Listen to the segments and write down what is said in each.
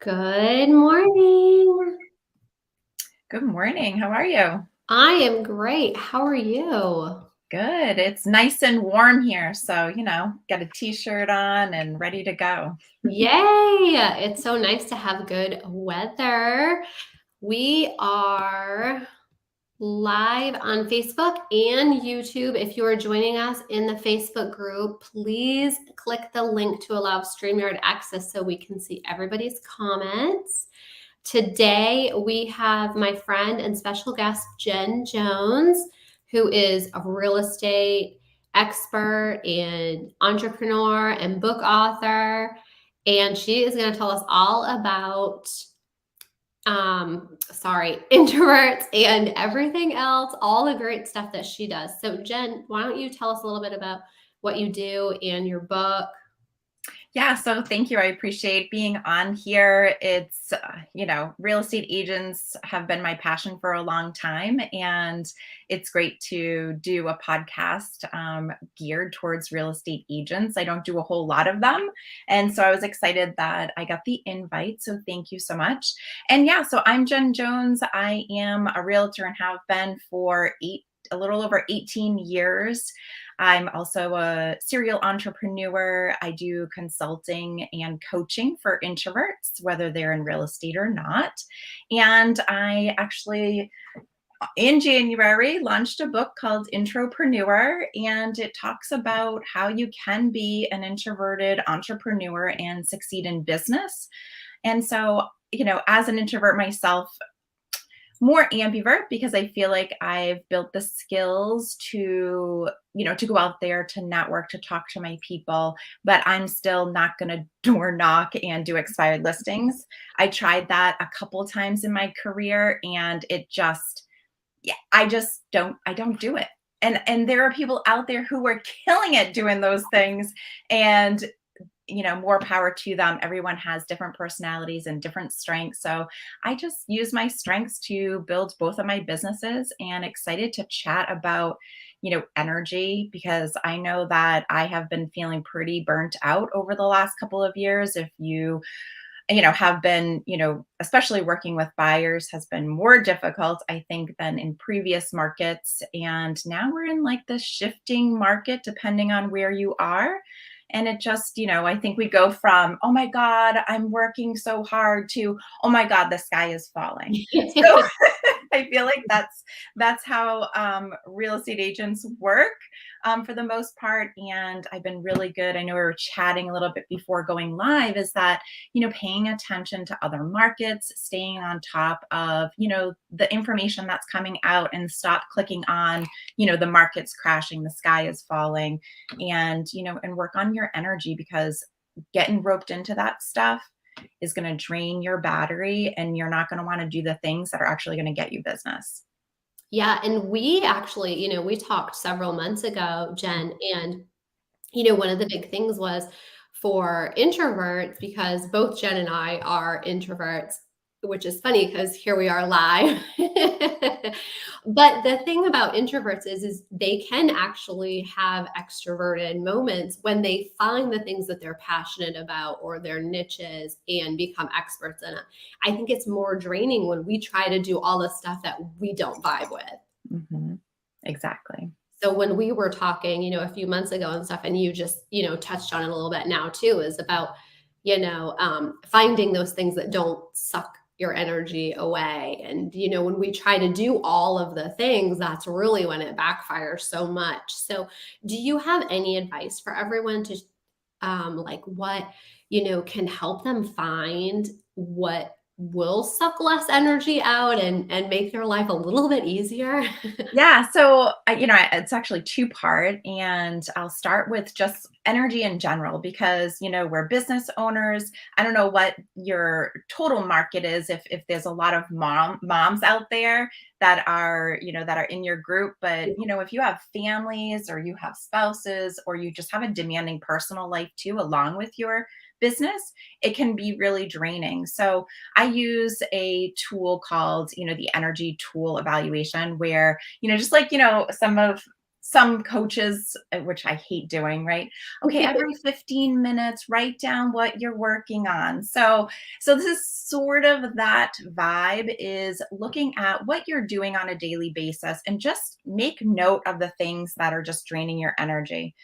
Good morning. Good morning. How are you? I am great. How are you? Good. It's nice and warm here. So, got a t-shirt on and ready to go. Yay! It's so nice to have good weather. We are live on Facebook and YouTube. If you are joining us in the Facebook group, please click the link to allow StreamYard access so we can see everybody's comments. Today, we have my friend and special guest, Jen Jones, who is a real estate expert and entrepreneur and book author. And she is going to tell us all about, introverts and everything else, all the great stuff that she does. So Jen, why don't you tell us a little bit about what you do and your book? Yeah, so thank you. I appreciate being on here. It's, real estate agents have been my passion for a long time, and it's great to do a podcast geared towards real estate agents. I don't do a whole lot of them. And so I was excited that I got the invite. So thank you so much. And yeah, so I'm Jen Jones. I am a realtor and have been for a little over 18 years. I'm also a serial entrepreneur. I do consulting and coaching for introverts, whether they're in real estate or not. And I actually, in January, launched a book called Intropreneur, and it talks about how you can be an introverted entrepreneur and succeed in business. And so, as an introvert myself, more ambivert, because I feel like I've built the skills to go out there, to network, to talk to my people, but I'm still not going to door knock and do expired listings. I tried that a couple times in my career, and I don't do it. And there are people out there who are killing it doing those things, and more power to them. Everyone has different personalities and different strengths. So I just use my strengths to build both of my businesses, and excited to chat about, energy, because I know that I have been feeling pretty burnt out over the last couple of years. If you have been, especially working with buyers has been more difficult, I think, than in previous markets. And now we're in like the shifting market, depending on where you are. And it just, I think we go from, oh my God, I'm working so hard, to, oh my God, the sky is falling. So I feel like that's how real estate agents work for the most part. And I've been really good. I know we were chatting a little bit before going live, is that, paying attention to other markets, staying on top of, the information that's coming out, and stop clicking on, the market's crashing, the sky is falling, and, and work on your energy, because getting roped into that stuff is going to drain your battery, and you're not going to want to do the things that are actually going to get you business. Yeah. And we actually, we talked several months ago, Jen, and, one of the big things was for introverts, because both Jen and I are introverts. which is funny because here we are live. But the thing about introverts is they can actually have extroverted moments when they find the things that they're passionate about or their niches and become experts in it. I think it's more draining when we try to do all the stuff that we don't vibe with. Mm-hmm. Exactly. So when we were talking, a few months ago and stuff, and you just, touched on it a little bit now too, is about, finding those things that don't suck your energy away. And, when we try to do all of the things, that's really when it backfires so much. So do you have any advice for everyone to, like what, can help them find what will suck less energy out and make their life a little bit easier? Yeah. So, it's actually two-part, and I'll start with just energy in general because, we're business owners. I don't know what your total market is, if there's a lot of moms out there that are, that are in your group, but, if you have families or you have spouses or you just have a demanding personal life too, along with your business, it can be really draining. So, I use a tool called, the energy tool evaluation where, just like, some coaches, which I hate doing, right? Okay, every 15 minutes, write down what you're working on. So this is sort of that vibe, is looking at what you're doing on a daily basis and just make note of the things that are just draining your energy.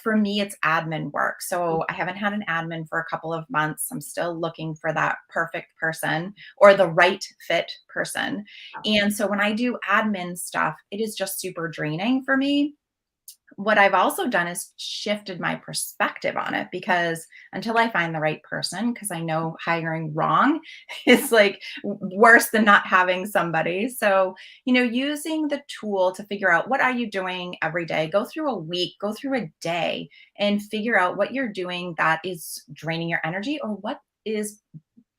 For me, it's admin work. So I haven't had an admin for a couple of months. I'm still looking for that perfect person or the right fit person. And so when I do admin stuff, it is just super draining for me. What I've also done is shifted my perspective on it, because until I find the right person, because I know hiring wrong is like worse than not having somebody. So, using the tool to figure out what are you doing every day, go through a week, go through a day and figure out what you're doing that is draining your energy or what is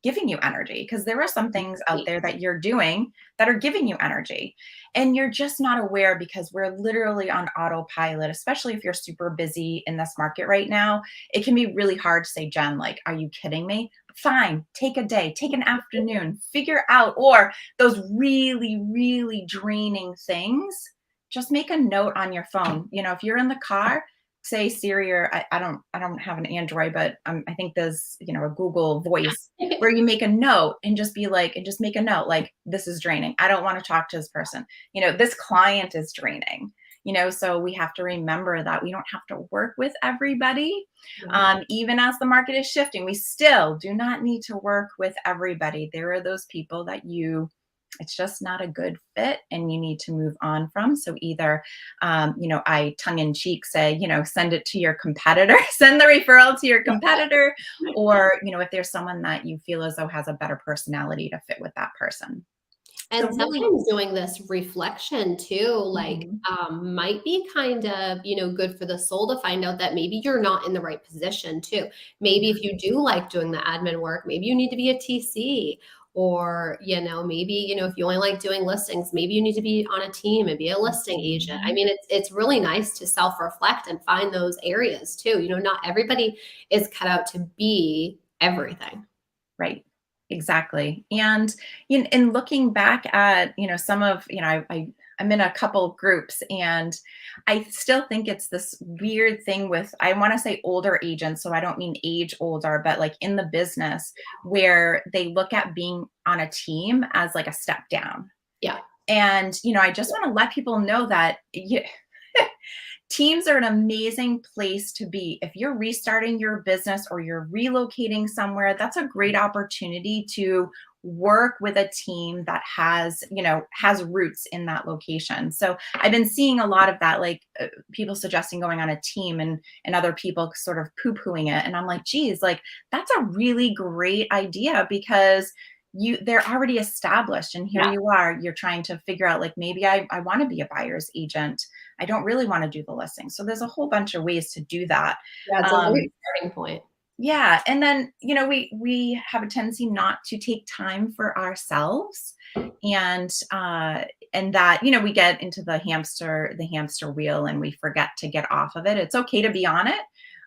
giving you energy, because there are some things out there that you're doing that are giving you energy and you're just not aware, because we're literally on autopilot, especially if you're super busy in this market right now. It can be really hard to say, Jen, like, are you kidding me? Fine, take a day, take an afternoon, figure out, or those really, really draining things, just make a note on your phone. If you're in the car, say Siri, or I don't have an Android, but I think there's, a Google Voice where you make a note and just be like, and just make a note like, this is draining. I don't want to talk to this person. This client is draining. So we have to remember that we don't have to work with everybody. Even as the market is shifting, we still do not need to work with everybody. There are those people that it's just not a good fit and you need to move on from. So either, I tongue in cheek say, send it to your competitor, send the referral to your competitor, or, if there's someone that you feel as though has a better personality to fit with that person. And So really, sometimes doing this reflection too, like, mhm, might be kind of, good for the soul to find out that maybe you're not in the right position too. Maybe if you do like doing the admin work, maybe you need to be a TC, or, maybe, if you only like doing listings, maybe you need to be on a team and be a listing agent. I mhm, mean, it's really nice to self-reflect and find those areas too. Not everybody is cut out to be everything. right. Exactly. And in looking back at, some of, I'm in a couple groups, and I still think it's this weird thing with, I want to say older agents. So I don't mean age older, but like in the business, where they look at being on a team as like a step down. Yeah. And, I just want to let people know that teams are an amazing place to be. If you're restarting your business or you're relocating somewhere, that's a great opportunity to work with a team that has roots in that location. So I've been seeing a lot of that, like people suggesting going on a team, and other people sort of poo-pooing it. And I'm like, geez, like that's a really great idea, because they're already established, and here Yeah. you are, you're trying to figure out, like, maybe I want to be a buyer's agent. I don't really want to do the listing. So there's a whole bunch of ways to do that. Yeah. It's a Um, great starting point. yeah. And then, we have a tendency not to take time for ourselves. And that, we get into the hamster wheel and we forget to get off of it. It's okay to be on it.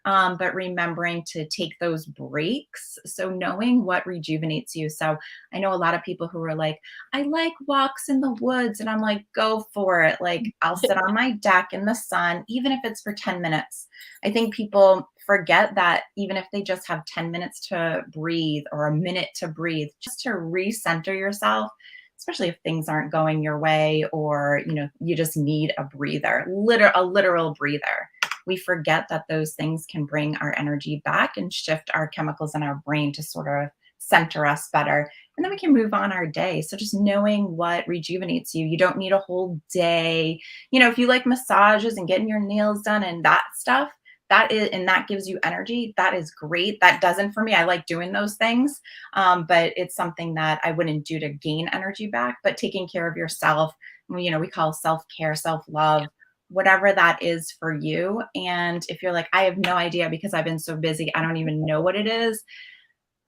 but remembering to take those breaks. So knowing what rejuvenates you. So I know a lot of people who are like, I like walks in the woods. And I'm like, go for it. Like I'll sit on my deck in the sun, even if it's for 10 minutes. I think people forget that even if they just have 10 minutes to breathe or a minute to breathe, just to recenter yourself, especially if things aren't going your way or, you just need a breather, a literal breather. We forget that those things can bring our energy back and shift our chemicals in our brain to sort of center us better. And then we can move on our day. So just knowing what rejuvenates you. You don't need a whole day. If you like massages and getting your nails done and that stuff, that gives you energy, that is great. That doesn't for me. I like doing those things. But it's something that I wouldn't do to gain energy back. But taking care of yourself, we call self-care, self-love, whatever that is for you. And if you're like, I have no idea because I've been so busy, I don't even know what it is,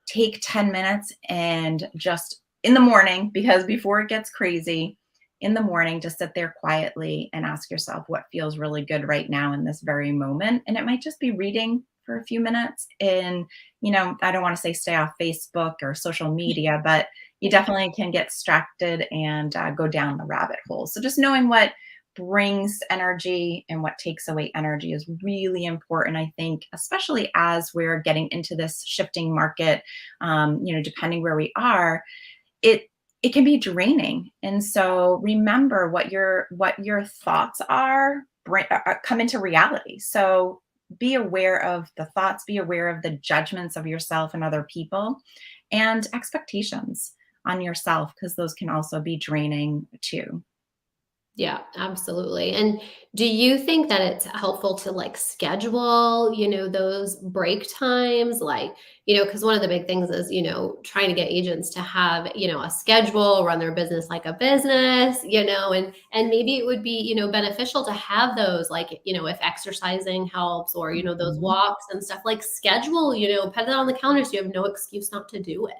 take 10 minutes and just in the morning, because before it gets crazy, in the morning, just sit there quietly and ask yourself what feels really good right now in this very moment. And it might just be reading for a few minutes. And, I don't want to say stay off Facebook or social media, but you definitely can get distracted and go down the rabbit hole. So just knowing what brings energy and what takes away energy is really important, I think, especially as we're getting into this shifting market. Depending where we are, it can be draining. And so remember what your thoughts are, come into reality. So be aware of the thoughts, be aware of the judgments of yourself and other people, and expectations on yourself, because those can also be draining too. Yeah, absolutely. And do you think that it's helpful to like schedule, those break times? Like, because one of the big things is, trying to get agents to have, a schedule, run their business like a business, and maybe it would be, beneficial to have those, like, if exercising helps or, those Mhm. walks and stuff, like schedule, put it on the calendar so you have no excuse not to do it.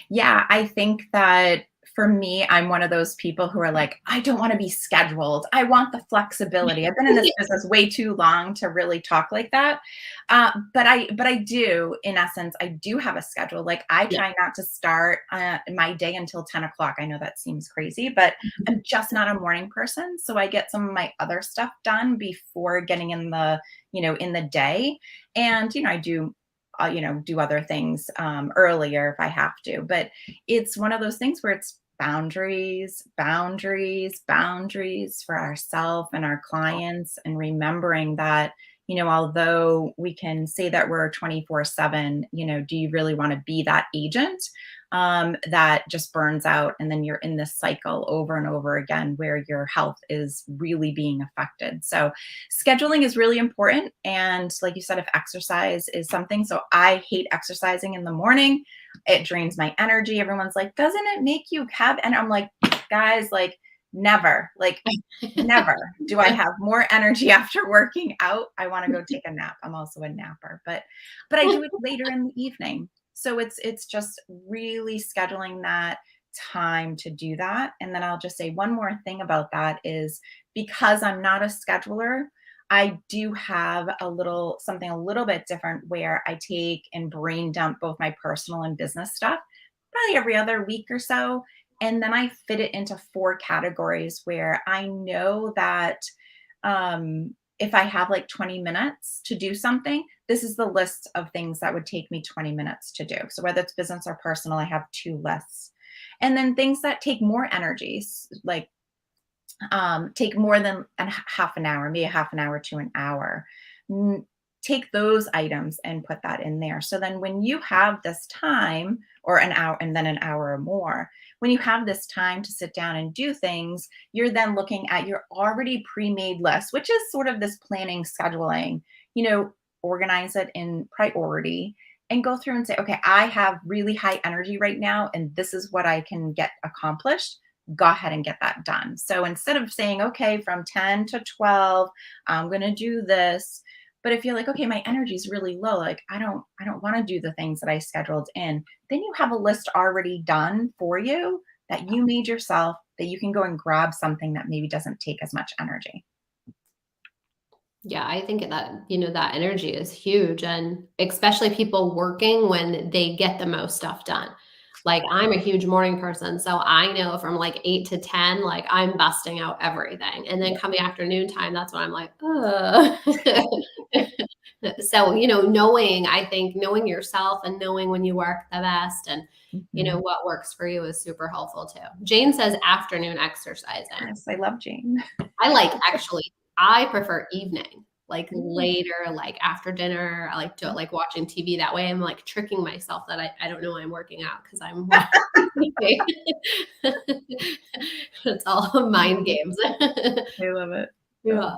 Yeah, I think that for me, I'm one of those people who are like, I don't want to be scheduled. I want the flexibility. I've been in this business way too long to really talk like that. But I do, in essence, I do have a schedule. Like I Yeah. try not to start my day until 10 o'clock. I know that seems crazy, but I'm just not a morning person. So I get some of my other stuff done before getting in the day. And, I do other things earlier if I have to. But it's one of those things where it's boundaries, boundaries, boundaries for ourselves and our clients, and remembering that, although we can say that we're 24/7, do you really want to be that agent that just burns out? And then you're in this cycle over and over again where your health is really being affected. So scheduling is really important. And like you said, if exercise is something, so I hate exercising in the morning. It drains my energy. Everyone's like, doesn't it make you have? And I'm like, guys, like never do I have more energy after working out. I want to go take a nap. I'm also a napper, but I do it later in the evening. So it's just really scheduling that time to do that. And then I'll just say one more thing about that is, because I'm not a scheduler, I do have something a little bit different where I take and brain dump both my personal and business stuff probably every other week or so. And then I fit it into 4 categories where I know that if I have like 20 minutes to do something, this is the list of things that would take me 20 minutes to do. So whether it's business or personal, I have 2 lists. And then things that take more energies, like take more than half an hour, maybe a half an hour to an hour. Take those items and put that in there. So then when you have this time, or an hour and then an hour or more, when you have this time to sit down and do things, you're then looking at your already pre-made list, which is sort of this planning, scheduling, organize it in priority and go through and say, okay, I have really high energy right now, and this is what I can get accomplished. Go ahead and get that done. So instead of saying, okay, from 10 to 12, I'm going to do this. But if you're like, okay, my energy is really low, like I don't want to do the things that I scheduled in, then you have a list already done for you that you made yourself, that you can go and grab something that maybe doesn't take as much energy. Yeah, I think that, that energy is huge, and especially people working when they get the most stuff done. Like, I'm a huge morning person, so I know from like 8 to 10, like I'm busting out everything. And then coming afternoon time, that's when I'm like, ugh. So, I think knowing yourself and knowing when you work the best and Mhm. what works for you is super helpful too. Jane says afternoon exercising. Yes, I love Jane. I prefer evening, like Mm. later, like after dinner. I like to like watching TV that way. I'm like tricking myself that I don't know I'm working out because I'm watching TV. It's all mind games. I love it. Oh,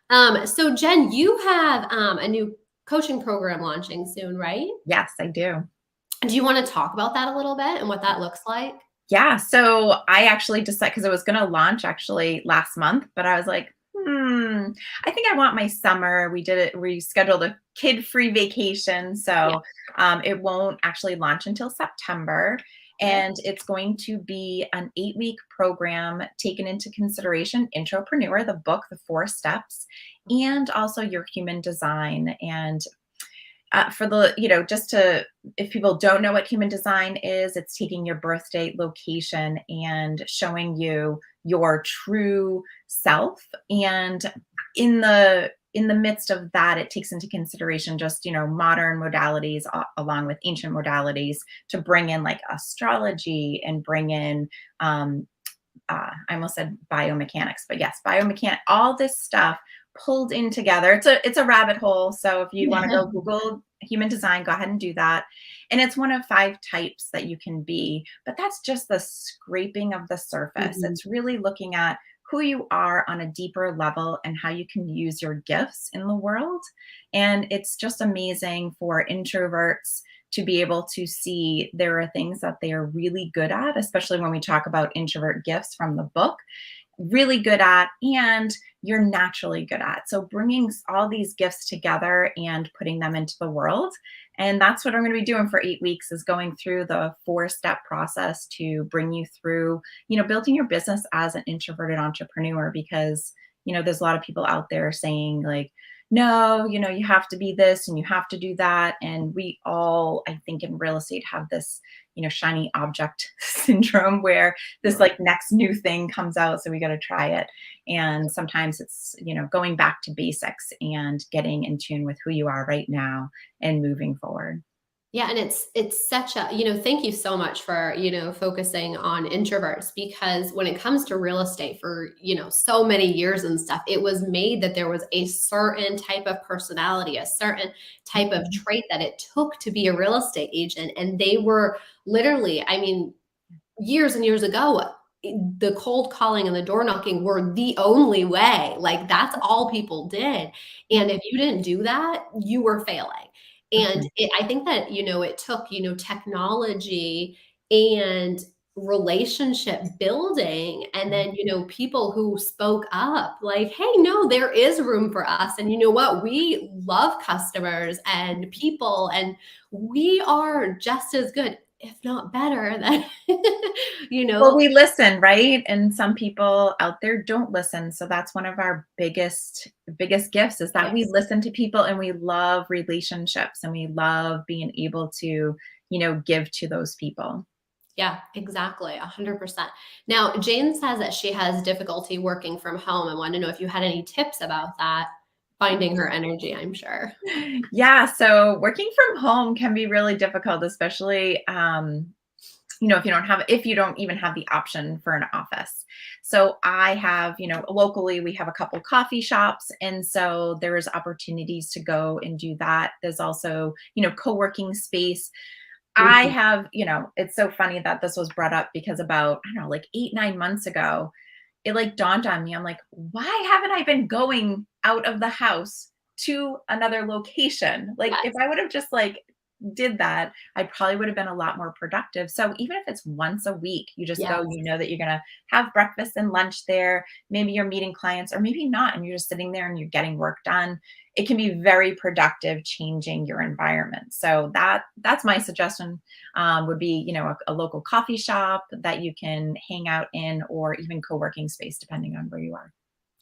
Yeah. So Jen, you have a new coaching program launching soon, right? yes, I do. Do you want to talk about that a little bit and what that looks like? Yeah, so I actually decided because it was going to launch actually last month, but I was like, I think I want my summer. We did it. We scheduled a kid-free vacation, Yeah. so it won't actually launch until September. Okay. And it's going to be an 8-week program taken into consideration Intropreneur, the book, the 4 steps, and also your human design. And for the, just to, if people don't know what human design is, it's taking your birth date, location, and showing you your true self. And in the midst of that, it takes into consideration just, modern modalities along with ancient modalities to bring in like astrology and bring in I almost said biomechanics, but yes, biomechanics, all this stuff pulled in together. It's a rabbit hole. So if you want to go Google human design, go ahead and do that. And it's one of 5 types that you can be, but that's just the scraping of the surface. Mhm. It's really looking at who you are on a deeper level and how you can use your gifts in the world. And it's just amazing for introverts to be able to see there are things that they are really good at, especially when we talk about introvert gifts from the book, really good at, and you're naturally good at. So bringing all these gifts together and putting them into the world. And that's what I'm going to be doing for 8 weeks is going through the 4-step process to bring you through, building your business as an introverted entrepreneur, because, there's a lot of people out there saying like, no, you have to be this and you have to do that. And we all, I think, in real estate have this, shiny object syndrome where this like next new thing comes out. So we got to try it. And sometimes it's, going back to basics and getting in tune with who you are right now and moving forward. Yeah, and it's such a, thank you so much for, focusing on introverts, because when it comes to real estate for, so many years and stuff, it was made that there was a certain type of personality, a certain type of Mhm. trait that it took to be a real estate agent. And they were literally, I mean, years and years ago, the cold calling and the door knocking were the only way. Like, that's all people did. And if you didn't do that, you were failing. And Mhm. I think that, it took, technology and relationship building, and then, people who spoke up like, hey, no, there is room for us. And you know what? We love customers and people, and we are just as good, if not better than, you Well, know, we listen, right? And some people out there don't listen. So that's one of our biggest gifts is that we yes. listen to people and we love relationships and we love being able to, give to those people. Yeah, exactly. 100%. Now, Jane says that she has difficulty working from home and wanted to know if you had any tips about that, finding her energy, I'm sure. Yeah, so working from home can be really difficult, especially if you don't even have the option for an office. So I have, locally we have a couple coffee shops, and so there's opportunities to go and do that. There's also, co-working space. I Mhm. have, it's so funny that this was brought up because about, I don't know, like 8, 9 months ago, it like dawned on me. I'm like, why haven't I been going out of the house to another location? Like if Yes, I would have just like did that, I probably would have been a lot more productive. So even if it's once a week, you just go, yes. that you're going to have breakfast and lunch there. Maybe you're meeting clients or maybe not. And you're just sitting there and you're getting work done. It can be very productive changing your environment. So that's my suggestion would be, a local coffee shop that you can hang out in or even co-working space, depending on where you are.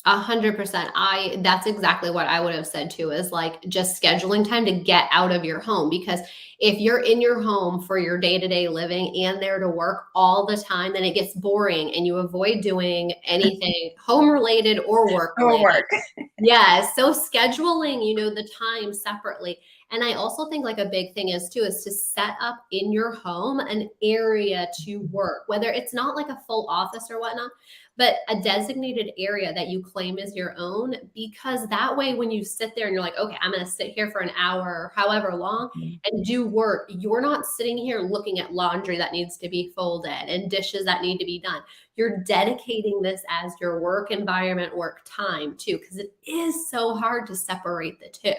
100%. That's exactly what I would have said too, is like just scheduling time to get out of your home. Because if you're in your home for your day-to-day living and there to work all the time, then it gets boring and you avoid doing anything home related or work Or related. work. Yes. So scheduling, the time separately. And I also think like a big thing is too, is to set up in your home an area to work, whether it's not like a full office or whatnot, but a designated area that you claim as your own, because that way, when you sit there and you're like, okay, I'm going to sit here for an hour or however long Mhm. and do work, you're not sitting here looking at laundry that needs to be folded and dishes that need to be done. You're dedicating this as your work environment, work time too, because it is so hard to separate the two.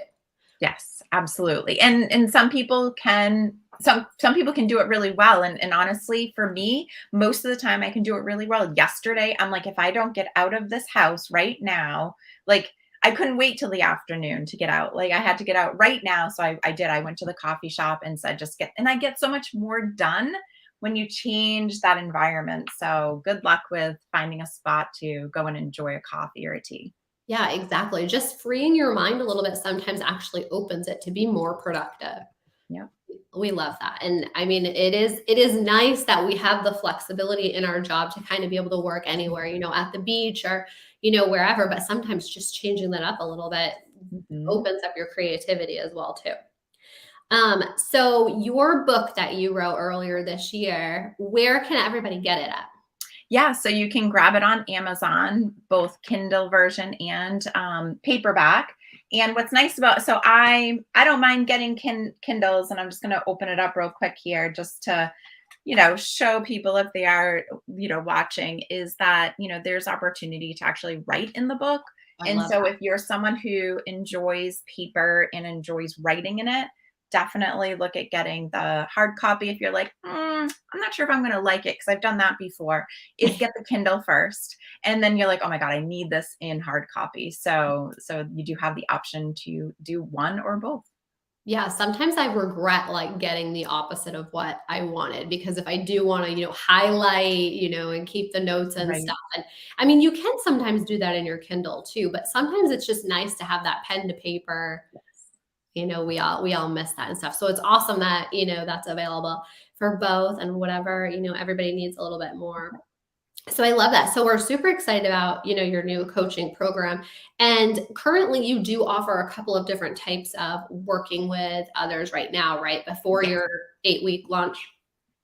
Yes, absolutely. And some people can some people can do it really well. And honestly, for me, most of the time I can do it really well. Yesterday, I'm like, if I don't get out of this house right now, like I couldn't wait till the afternoon to get out. Like I had to get out right now. So I did. I went to the coffee shop and said, and I get so much more done when you change that environment. So good luck with finding a spot to go and enjoy a coffee or a tea. Yeah, exactly. Just freeing your mind a little bit sometimes actually opens it to be more productive. Yeah. We love that. And I mean, it is nice that we have the flexibility in our job to kind of be able to work anywhere, at the beach or, wherever, but sometimes just changing that up a little bit Mhm. opens up your creativity as well too. So your book that you wrote earlier this year, where can everybody get it at? Yeah, so you can grab it on Amazon, both Kindle version and paperback. And what's nice about so I don't mind getting Kindles, and I'm just going to open it up real quick here just to show people if they are watching is that there's opportunity to actually write in the book. I And love so that. if you're someone who enjoys paper and enjoys writing in it, definitely look at getting the hard copy. If you're like, I'm not sure if I'm going to like it because I've done that before, is get the Kindle first. And then you're like, oh my God, I need this in hard copy. So you do have the option to do one or both. Yeah, sometimes I regret like getting the opposite of what I wanted, because if I do want to, highlight, and keep the notes and Right. stuff. And I mean, you can sometimes do that in your Kindle too, but sometimes it's just nice to have that pen to paper. We all miss that and stuff. So it's awesome that, that's available for both and whatever, everybody needs a little bit more. So I love that. So we're super excited about, your new coaching program. And currently you do offer a couple of different types of working with others right now, right? Before Yes. your 8-week launch.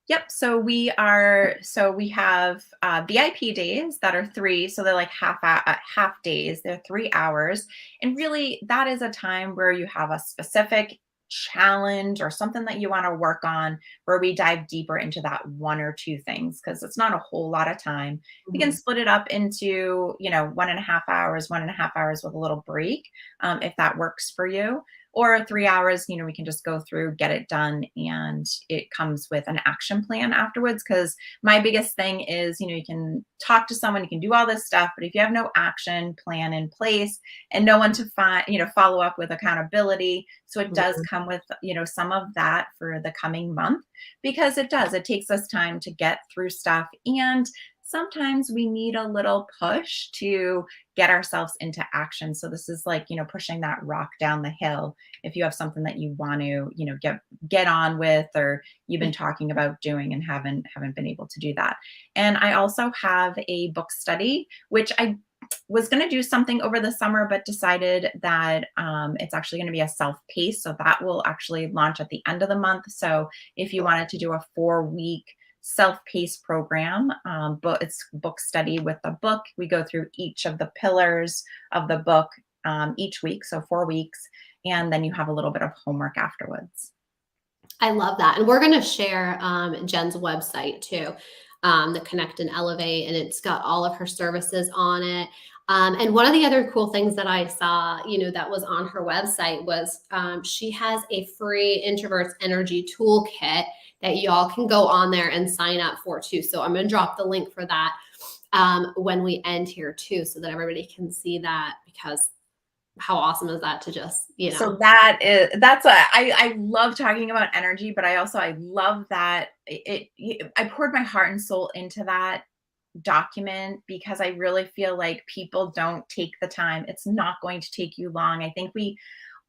Yep. So we have VIP days that are three. So they're like half days. They're 3 hours. And really that is a time where you have a specific challenge or something that you want to work on where we dive deeper into that one or two things because it's not a whole lot of time. We can Mhm. split it up into, 1.5 hours, 1.5 hours with a little break if that works for you, or 3 hours, we can just go through, get it done, and it comes with an action plan afterwards. Because my biggest thing is, you can talk to someone, you can do all this stuff, but if you have no action plan in place and no one to find, follow up with accountability, so it does Mhm. come with, some of that for the coming month, because it takes us time to get through stuff. And sometimes we need a little push to get ourselves into action. So this is like, pushing that rock down the hill if you have something that you want to get on with, or you've been talking about doing and haven't been able to do that. And I also have a book study, which I was going to do something over the summer but decided that it's actually going to be a self-paced, so that will actually launch at the end of the month. So if you wanted to do a 4-week self-paced program, but it's book study with the book, we go through each of the pillars of the book each week, so 4 weeks, and then you have a little bit of homework afterwards. I love that. And we're going to share Jen's website too, the Connect and Elevate, and it's got all of her services on it. And one of the other cool things that I saw, that was on her website was she has a free Introverts Energy Toolkit that y'all can go on there and sign up for too. So I'm going to drop the link for that when we end here too, so that everybody can see that, because how awesome is that to just, So I love talking about energy, but I love that I poured my heart and soul into that document because I really feel like people don't take the time. It's not going to take you long. I think we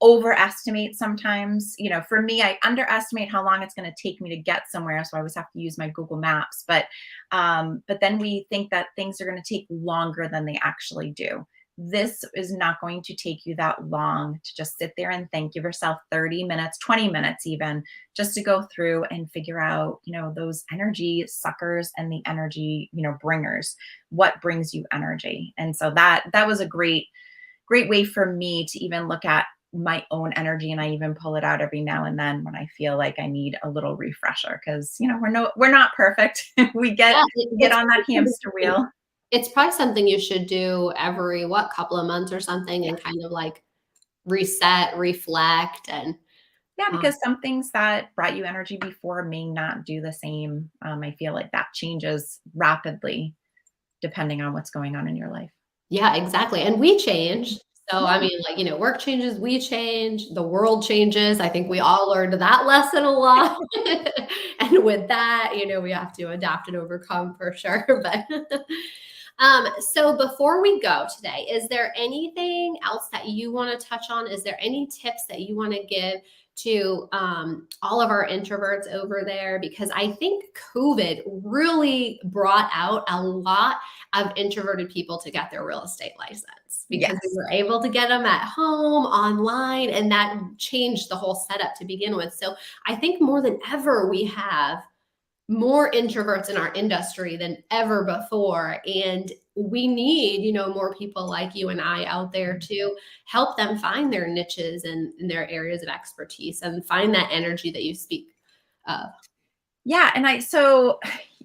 overestimate sometimes. For me, I underestimate how long it's going to take me to get somewhere. So I always have to use my Google Maps. But then we think that things are going to take longer than they actually do. This is not going to take you that long to just sit there and think. Give yourself 30 minutes, 20 minutes even, just to go through and figure out, those energy suckers and the energy, bringers. What brings you energy? And so that was a great way for me to even look at my own energy. And I even pull it out every now and then when I feel like I need a little refresher, because we're not perfect. we get Yeah, we get on that hamster wheel. it's probably something you should do every couple of months or something, Yeah. and kind of like reset, reflect, and Yeah, um, because some things that brought you energy before may not do the same. I feel like that changes rapidly depending on what's going on in your life. yeah, exactly. And we change. So, I Yeah. mean, like, work changes, we change, the world changes. I think we all learned that lesson a lot. And with that, we have to adapt and overcome for sure. But so before we go today, is there anything else that you want to touch on? Is there any tips that you want to give to all of our introverts over there? Because I think COVID really brought out a lot of introverted people to get their real estate license, because we Yes. were able to get them at home, online, and that changed the whole setup to begin with. So I think more than ever, we have more introverts in our industry than ever before. And we need, more people like you and I out there to help them find their niches and their areas of expertise and find that energy that you speak of. Yeah.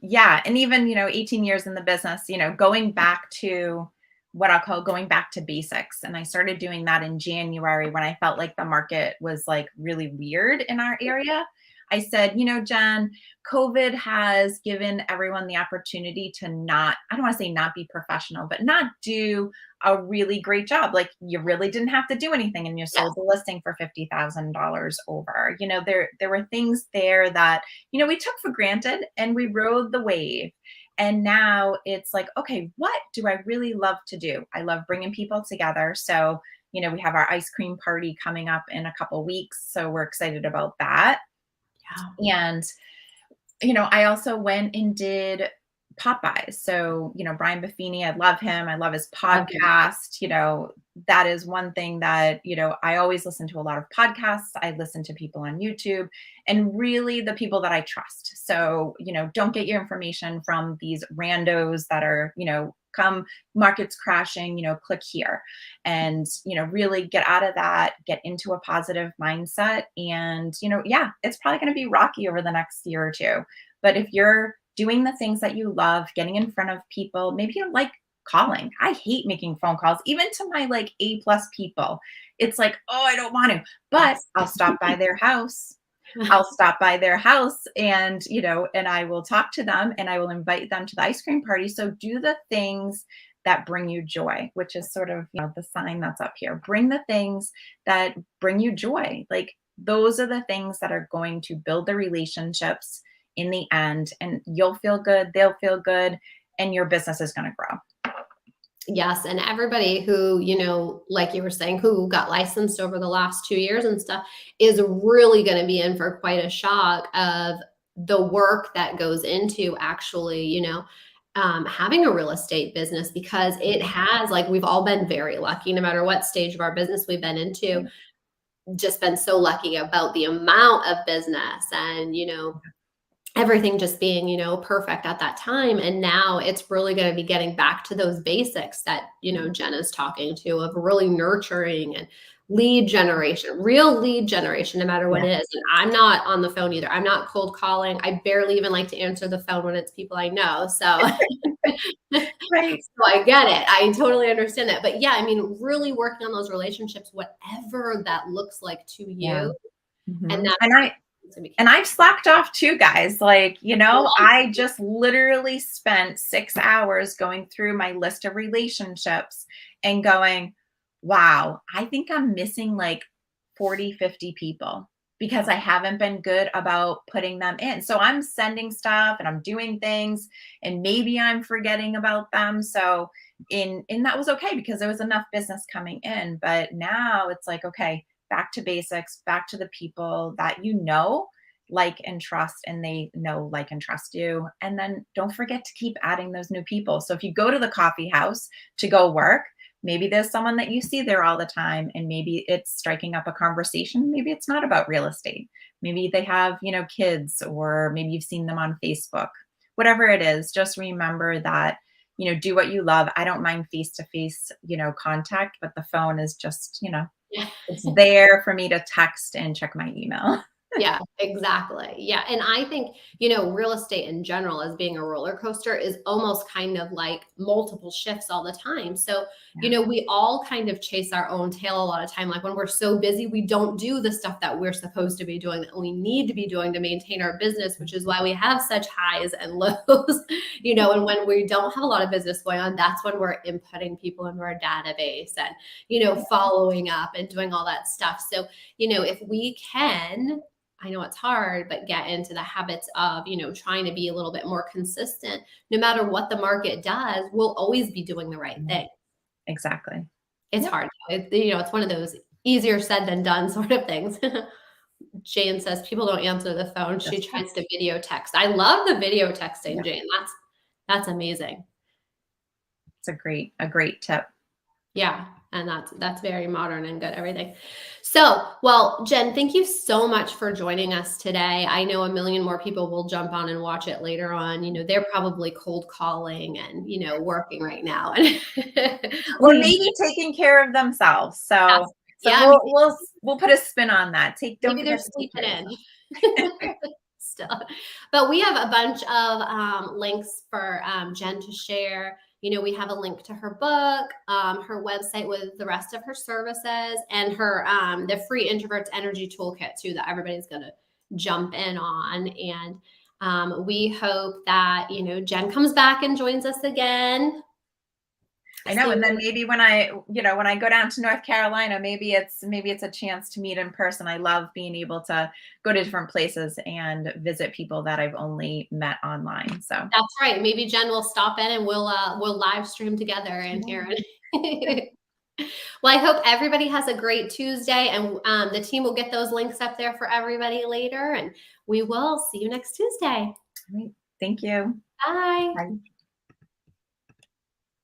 Yeah. And even, 18 years in the business, going back to what I'll call going back to basics. And I started doing that in January when I felt like the market was like really weird in our area. I said, Jen, COVID has given everyone the opportunity to not, I don't want to say not be professional, but not do a really great job. Like, you really didn't have to do anything and you Yes. sold the listing for $50,000 over. There were things there that, we took for granted and we rode the wave. And now it's like, okay, what do I really love to do? I love bringing people together. So, we have our ice cream party coming up in a couple weeks. So we're excited about that. Yeah. And I also went and did Popeyes. So, Brian Buffini, I love him. I love his Okay. podcast. That is one thing that, I always listen to a lot of podcasts. I listen to people on YouTube, and really the people that I trust. So, don't get your information from these randos that are, come markets crashing, click here, and, really get out of that, get into a positive mindset. And, yeah, it's probably going to be rocky over the next year or two. But if you're doing the things that you love, getting in front of people, maybe you like calling. I hate making phone calls, even to my like A+ people. It's like, oh, I don't want to, but Yes. I'll stop by their house. I'll stop by their house and, and I will talk to them and I will invite them to the ice cream party. So do the things that bring you joy, which is sort of, the sign that's up here. Bring the things that bring you joy. Like, those are the things that are going to build the relationships in the end, and you'll feel good, they'll feel good, and your business is going to grow. Yes, and everybody who, like you were saying, who got licensed over the last 2 years and stuff, is really going to be in for quite a shock of the work that goes into actually, having a real estate business, because it has, like, we've all been very lucky, no matter what stage of our business we've been into, just been so lucky about the amount of business and, everything just being, perfect at that time. And now it's really going to be getting back to those basics that, Jenna's talking to, of really nurturing and lead generation, real lead generation, no matter what Yeah. it is. And I'm not on the phone either. I'm not cold calling. I barely even like to answer the phone when it's people I know. So, Right. so I get it. I totally understand that. But yeah, I mean, really working on those relationships, whatever that looks like to Yeah. you. And Mhm. that's And I've slacked off too, guys. Like, I just literally spent 6 hours going through my list of relationships and going, wow, I think I'm missing like 40, 50 people. because I haven't been good about putting them in. So I'm sending stuff and I'm doing things and maybe I'm forgetting about them. So and that was okay because there was enough business coming in. But now it's like, okay, back to basics, back to the people that you know, like and trust, and they know, like and trust you. And then don't forget to keep adding those new people. So if you go to the coffee house to go work, maybe there's someone that you see there all the time, and maybe it's striking up a conversation. Maybe it's not about real estate. Maybe they have, kids, or maybe you've seen them on Facebook. Whatever it is, just remember that, do what you love. I don't mind face to face, contact, but the phone is just, Yeah. it's there for me to text and check my email. Yeah, exactly. Yeah. And I think, real estate in general, as being a roller coaster, is almost kind of like multiple shifts all the time. So, Yeah. we all kind of chase our own tail a lot of time. Like when we're so busy, we don't do the stuff that we're supposed to be doing, that we need to be doing to maintain our business, which is why we have such highs and lows, and when we don't have a lot of business going on, that's when we're inputting people into our database and, following up and doing all that stuff. So, if we can, I know it's hard, but get into the habits of, trying to be a little bit more consistent. No matter what the market does, we'll always be doing the right thing. Exactly. It's Yep. hard. It's one of those easier said than done sort of things. Jane says people don't answer the phone. She Yes. tries to video text. I love the video texting, Yeah. Jane. That's amazing. It's a great tip. Yeah. And that's very modern and good, everything. So, well, Jen, thank you so much for joining us today. I know a million more people will jump on and watch it later on. They're probably cold calling and, working right now. Or We maybe taking care of themselves. Yes. So Yeah, we'll put a spin on that. Don't maybe they're forget to take sleeping care of in. yourself. Still. But we have a bunch of links for Jen to share. We have a link to her book, her website with the rest of her services, and her the free Introverts Energy Toolkit too that everybody's going to jump in on. And we hope that Jen comes back and joins us again. I know. And then maybe when I go down to North Carolina, maybe it's a chance to meet in person. I love being able to go to different places and visit people that I've only met online. So That's right. Maybe Jen will stop in and we'll live stream together in here. Well, I hope everybody has a great Tuesday, and the team will get those links up there for everybody later. And we will see you next Tuesday. Great. Thank you. Bye. Bye.